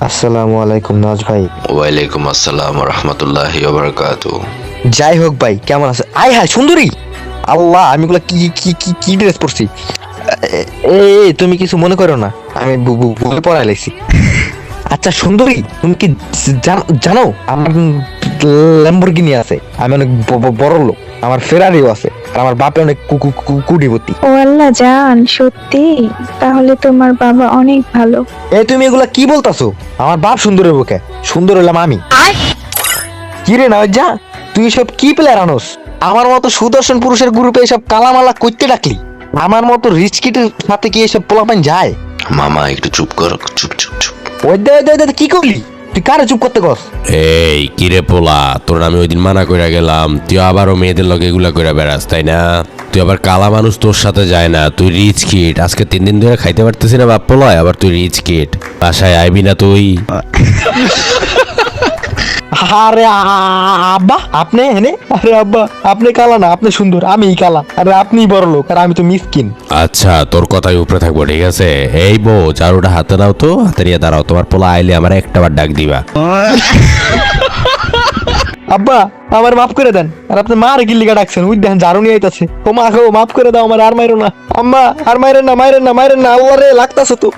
আসসালামু আলাইকুম নওয়াজ ভাই। ওয়ালাইকুম আসসালাম রাহমাতুল্লাহি ওয়া বারাকাতুহু। যাই হোক ভাই, কেমন আছে? আয় হায় সুন্দরী, আল্লাহ আমি এগুলা কি কি কি কি ড্রেস পরছি? তুমি কিছু মনে করো না, আমি বই পড়াই লাইছি। আচ্ছা সুন্দরী, তুমি কি জানো আমার ল্যাম্বরগিনি আছে, আমি অনেক বড় লোক, আমার ফেরারিও আছে, আর আমার বাপে অনেক কুটিপতি। ও আল্লাহ জান, সত্যি? তাহলে তোমার বাবা অনেক ভালো। তুমি এগুলা কি বলতাছো? আমার বাপ সুন্দর হইব কে? সুন্দর হইলাম আমি। কি রে নওয়াজ যা, তুই সব কি প্লেয়ার আনোস? আমার মতো সুদর্শন পুরুষের গ্রুপে এসব কালামালা কইতে ডাকলি? আমার মতো রিচ কিটের সাথে কি এসব পোলাপান যায়? মামা একটু চুপ কর, চুপ চুপ চুপ। ওই দে কি করলি? তুই কারে চুপ করতে কস? এই কিরে পোলা, তোর আমি ওই দিন মানা কইরা গেলাম, তুই আবারও মেয়েদের লগে এগুলা কইরা বেড়াস, তাই না? তুই আবার কালা মানুষ, তোর সাথে যায় না। তুই রিচ কিট, আজকে 3 দিন ধরে খাইতে পারতেছি না বাপ পোলায়, আবার তুই রিচ কিট। বাসায় আইবি না তুই? আরে আব্বা আপনি হেনে? আরে আব্বা আপনি কালা না, আপনি সুন্দর, আমি কালা। আরে আপনি বড় লোক আর আমি তো মিসকিন। আচ্ছা, তোর কথাই উপরে থাকবো, ঠিক আছে? এই বউ, চারুটা হাতে নাও তো, হাতে নিয়ে দাঁড়াও। তোমার পোলা আইলে আমার একটাবার ডাক দিবা। আব্বা আমার মাফ করে দেন। আর আপনি মার গিল্লিগা ডাকছেন, ওই দেখেন ঝাড়ু নিয়ে আইতাছে। ও মা গো, মাফ করে দাও আমার, আর মাইরো না আম্মা, আর মাইরেন না, মাইরেন না, মাইরেন না, আল্লাহ রে লাগতাছে তো।